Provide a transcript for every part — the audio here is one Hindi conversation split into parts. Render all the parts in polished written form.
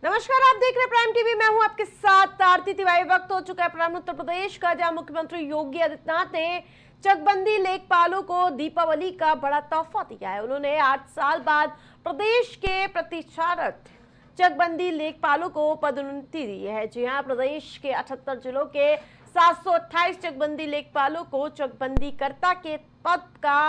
नमस्कार, आप देख रहे हैं प्राइम टीवी। मैं हूं आपके साथ आरती तिवारी। वक्त हो चुका है प्राइम उत्तर प्रदेश का, जहां मुख्यमंत्री योगी आदित्यनाथ ने चकबंदी लेखपालों को दीपावली का बड़ा तोहफा दिया है। उन्होंने 8 साल बाद प्रदेश के प्रतिक्षारत चकबंदी लेखपालों को पदोन्नति दी है। जी हां, प्रदेश के 78 जिलों के 728 चकबंदी लेखपालों को चकबंदी कर्ता के पद का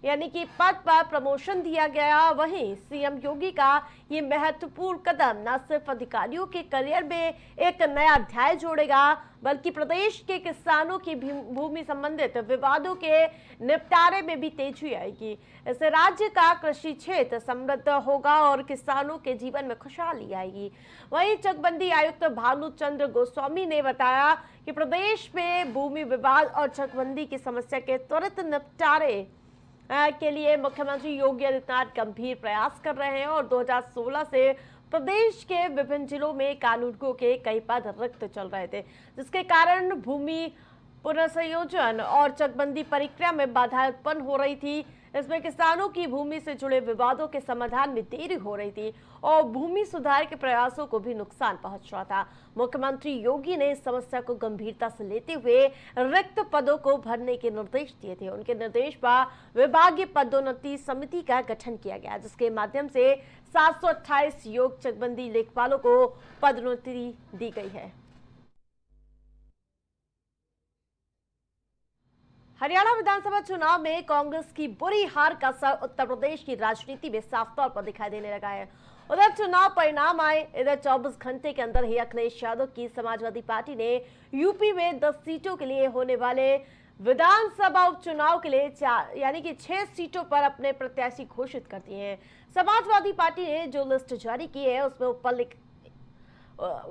यानी कि पद पर प्रमोशन दिया गया। वहीं सीएम योगी का ये महत्वपूर्ण कदम न सिर्फ अधिकारियों के करियर में एक नया अध्याय जोड़ेगा, बल्कि प्रदेश के किसानों की भूमि संबंधित विवादों के निपटारे में भी तेजी आएगी। इससे राज्य का कृषि क्षेत्र समृद्ध होगा और किसानों के जीवन में खुशहाली आएगी। वहीं चकबंदी आयुक्त भानुचंद्र गोस्वामी ने बताया कि प्रदेश में भूमि विवाद और चकबंदी की समस्या के त्वरित निपटारे के लिए मुख्यमंत्री योगी आदित्यनाथ गंभीर प्रयास कर रहे हैं और 2016 से प्रदेश के विभिन्न जिलों में कानूनगों के कई पद रिक्त चल रहे थे, जिसके कारण भूमि पुनर्संयोजन और चकबंदी प्रक्रिया में बाधा उत्पन्न हो रही थी। इसमें किसानों की भूमि से जुड़े विवादों के समाधान में देरी हो रही थी और भूमि सुधार के प्रयासों को भी नुकसान पहुंच रहा था। मुख्यमंत्री योगी ने इस समस्या को गंभीरता से लेते हुए रिक्त पदों को भरने के निर्देश दिए थे। उनके निर्देश पर विभागीय पदोन्नति समिति का गठन किया गया, जिसके माध्यम से 728 योग्य चकबंदी लेखपालों को पदोन्नति दी गई है। हरियाणा विधानसभा चुनाव में कांग्रेस की बुरी हार का असर उत्तर प्रदेश की राजनीति में साफ तौर पर दिखाई देने लगा है। उधर चुनाव परिणाम आए, इधर 24 घंटे के अंदर ही अखिलेश यादव की समाजवादी पार्टी ने यूपी में 10 सीटों के लिए होने वाले विधानसभा उपचुनाव के लिए यानी कि 6 सीटों पर अपने प्रत्याशी घोषित कर दिए हैं। समाजवादी पार्टी ने जो लिस्ट जारी की है उसमें ऊपर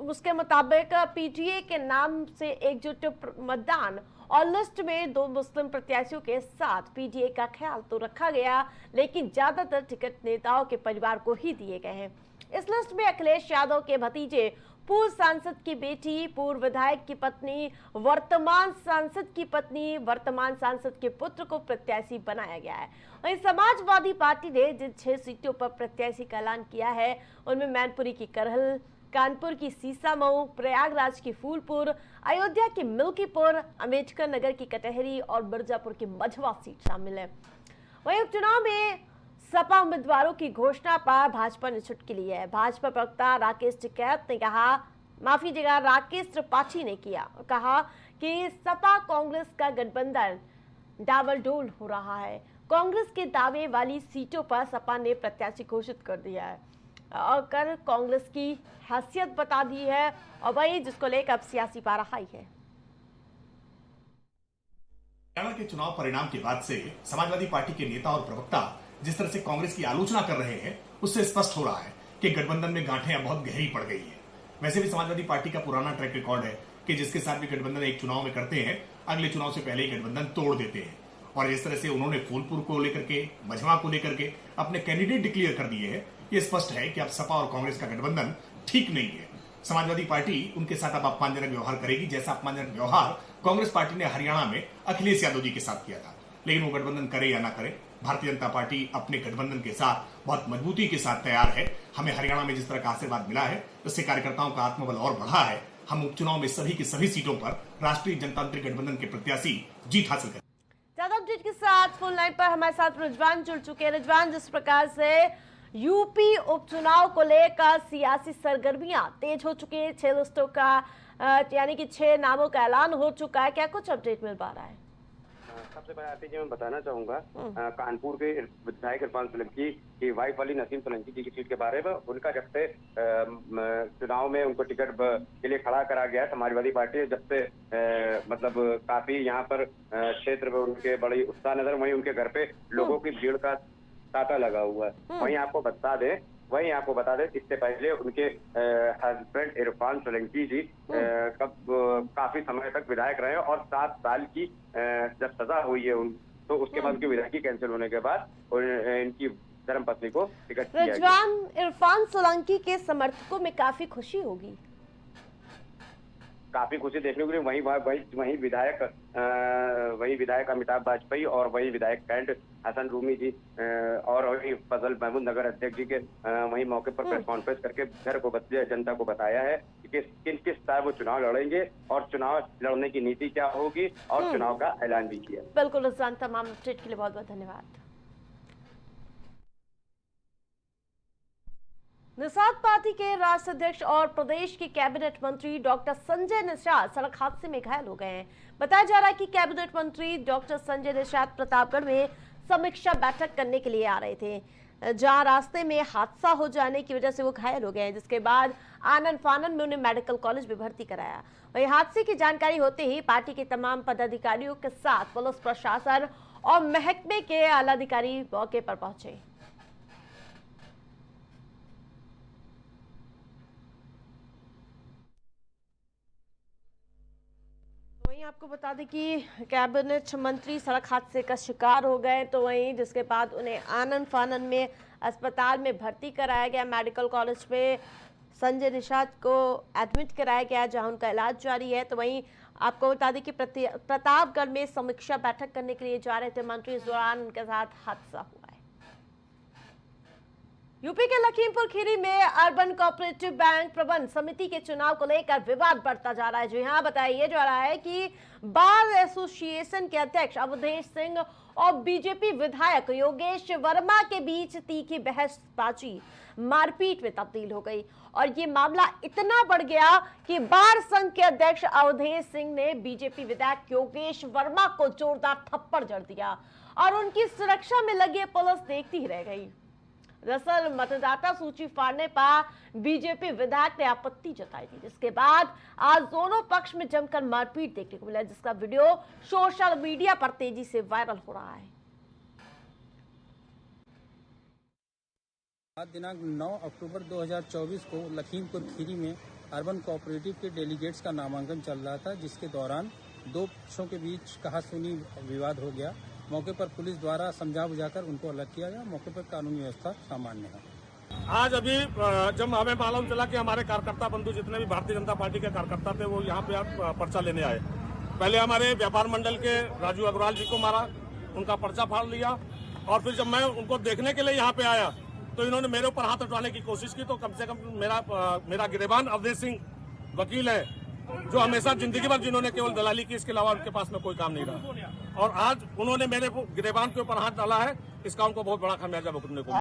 उसके मुताबिक पीटीए के नाम से एकजुट मतदान और लिस्ट में 2 मुस्लिम प्रत्याशियों के साथ पीटीए का ख्याल तो रखा गया, लेकिन ज्यादातर टिकट नेताओं के परिवार को ही दिए गए हैं। इस लिस्ट में अखिलेश यादव के भतीजे, पूर्व सांसद की बेटी, पूर्व विधायक की पत्नी, वर्तमान सांसद की पत्नी, वर्तमान सांसद के पुत्र को प्रत्याशी बनाया गया है। वहीं समाजवादी पार्टी ने जिन 6 सीटों पर प्रत्याशी का ऐलान किया है उनमें मैनपुरी की करहल, कानपुर की सीसामऊ, प्रयागराज की फूलपुर, अयोध्या की मिल्कीपुर, अम्बेडकर नगर की कटहरी और मिर्जापुर की मझवा सीट शामिल है। वहीं उपचुनाव में सपा उम्मीदवारों की घोषणा पर भाजपा ने चुटकी ली है। भाजपा प्रवक्ता राकेश त्रिपाठी ने कहा कि सपा कांग्रेस का गठबंधन डावाडोल हो रहा है। कांग्रेस के दावे वाली सीटों पर सपा ने प्रत्याशी घोषित कर दिया है और कांग्रेस की हैसियत बता दी है और वही जिसको लेकर अब सियासी पाराहाई है। हरियाणा के चुनाव परिणाम के बाद से समाजवादी पार्टी के नेता और प्रवक्ता जिस तरह से कांग्रेस की आलोचना कर रहे हैं, उससे स्पष्ट हो रहा है कि गठबंधन में गांठें अब बहुत गहरी पड़ गई है। वैसे भी समाजवादी पार्टी का पुराना ट्रैक रिकॉर्ड है कि जिसके साथ भी गठबंधन एक चुनाव में करते हैं, अगले चुनाव से पहले ही गठबंधन तोड़ देते हैं। और इस तरह से उन्होंने फूलपुर को लेकर के, मझवा को लेकर के अपने कैंडिडेट डिक्लेयर कर दिए हैं। ये स्पष्ट है कि अब सपा और कांग्रेस का गठबंधन ठीक नहीं है। समाजवादी पार्टी उनके साथ अब अपमानजनक व्यवहार करेगी, जैसा अपमानजनक व्यवहार कांग्रेस पार्टी ने हरियाणा में अखिलेश यादव जी के साथ किया था। लेकिन वो गठबंधन करे या ना करे, भारतीय जनता पार्टी अपने गठबंधन के साथ बहुत मजबूती के साथ तैयार है। हमें हरियाणा में जिस तरह का आशीर्वाद मिला है, उससे कार्यकर्ताओं का आत्मबल और बढ़ा है। हम उपचुनाव में सभी की सभी सीटों पर राष्ट्रीय जनतांत्रिक गठबंधन के प्रत्याशी जीत हासिल करें। ज्यादा अपडेट के साथ फोन लाइन पर हमारे साथ रिजवान जुड़ चुके हैं। रिजवान, जिस प्रकार से यूपी उपचुनाव को लेकर सियासी सरगर्मियां तेज हो चुकी है, 6 लिस्टों का यानी कि 6 नामों का ऐलान हो चुका है, क्या कुछ अपडेट मिल पा रहा है? सबसे पहले मैं बताना चाहूंगा कानपुर के विधायक इरफान सोलंकी की वाइफ वाली नसीम सोलंकी जी की सीट के बारे में। उनका जब से चुनाव में उनको टिकट के लिए खड़ा करा गया समाजवादी पार्टी, जब से मतलब काफी यहाँ पर क्षेत्र में उनके बड़ी उत्साह नजर, वहीं उनके घर पे लोगों की भीड़ का तांता लगा हुआ है। वहीं आपको बता दें इससे पहले उनके हस्बैंड इरफान सोलंकी जी काफी समय तक विधायक रहे और 7 साल की जब सजा हुई है तो उसके बाद उनकी विधायकी कैंसिल होने के बाद इनकी धर्मपत्नी को टिकट दिया गया। इरफान सोलंकी के समर्थकों में काफी खुशी होगी। काफी खुशी देखने को मिली। वही विधायक अमिताभ वाजपेयी और वही विधायक कैंट हसन रूमी जी और वही फजल महमूद नगर अध्यक्ष जी के वही मौके पर प्रेस कॉन्फ्रेंस करके घर को जनता को बताया है कि किस तरह वो चुनाव लड़ेंगे और चुनाव लड़ने की नीति क्या होगी और चुनाव का ऐलान भी किया। बिल्कुल रिजवान, तमाम अपडेट के लिए बहुत बहुत धन्यवाद। निषाद पार्टी के राष्ट्रीय अध्यक्ष और प्रदेश के कैबिनेट मंत्री डॉक्टर संजय निषाद सड़क हादसे में घायल हो गए हैं। बताया जा रहा है कि कैबिनेट मंत्री डॉक्टर संजय निषाद प्रतापगढ़ में समीक्षा बैठक करने के लिए आ रहे थे, जहां रास्ते में हादसा हो जाने की वजह से वो घायल हो गए हैं, जिसके बाद आनन फानन में उन्हें मेडिकल कॉलेज में भर्ती कराया। वहीं हादसे की जानकारी होते ही पार्टी के तमाम पदाधिकारियों के साथ पुलिस प्रशासन और महकमे के आला अधिकारी मौके पर पहुंचे। वहीं आपको बता दें कि कैबिनेट मंत्री सड़क हादसे का शिकार हो गए, तो वहीं जिसके बाद उन्हें आनन फानन में अस्पताल में भर्ती कराया गया। मेडिकल कॉलेज में संजय निषाद को एडमिट कराया गया, जहां उनका इलाज जारी है। तो वहीं आपको बता दें कि प्रतापगढ़ में समीक्षा बैठक करने के लिए जा रहे थे मंत्री, इस दौरान उनके साथ हादसा हुआ है। यूपी के लखीमपुर खीरी में अर्बन कोऑपरेटिव बैंक प्रबंध समिति के चुनाव को लेकर विवाद बढ़ता जा रहा है। जी हां, बताया जा रहा है कि बार एसोसिएशन के अध्यक्ष अवधेश सिंह और बीजेपी विधायक योगेश वर्मा के बीच तीखी बहसबाजी मारपीट में तब्दील हो गई और ये मामला इतना बढ़ गया कि बार संघ के अध्यक्ष अवधेश सिंह ने बीजेपी विधायक योगेश वर्मा को जोरदार थप्पड़ जड़ दिया और उनकी सुरक्षा में लगी पुलिस देखती ही रह गई। दरअसल मतदाता सूची फाड़ने पर बीजेपी विधायक ने आपत्ति जताई थी, जिसके बाद आज दोनों पक्ष में जमकर मारपीट देखने को मिला, जिसका वीडियो सोशल मीडिया पर तेजी से वायरल हो रहा है। आज दिनांक 9 अक्टूबर 2024 को लखीमपुर खीरी में अर्बन कोऑपरेटिव के डेलीगेट्स का नामांकन चल रहा था, जिसके दौरान दो पक्षों के बीच कहासुनी विवाद हो गया। मौके पर पुलिस द्वारा समझा बुझाकर उनको अलग किया गया। मौके पर कानूनी व्यवस्था सामान्य है। आज अभी जब हमें मालूम चला कि हमारे कार्यकर्ता बंधु जितने भी भारतीय जनता पार्टी के कार्यकर्ता थे वो यहाँ पे पर्चा लेने आए। पहले हमारे व्यापार मंडल के राजू अग्रवाल जी को मारा, उनका पर्चा फाड़ लिया और फिर जब मैं उनको देखने के लिए यहाँ पे आया तो इन्होंने मेरे ऊपर हाथ उठाने की कोशिश की। तो कम से कम मेरा गिरेबान अवधेश सिंह वकील है, जो हमेशा जिंदगी भर जिन्होंने केवल दलाली की, इसके अलावा उनके पास में कोई काम नहीं रहा और आज उन्होंने मेरे गिरेबान के ऊपर हाथ डाला है। इसका उनको बहुत बड़ा खामियाजा भुगतने को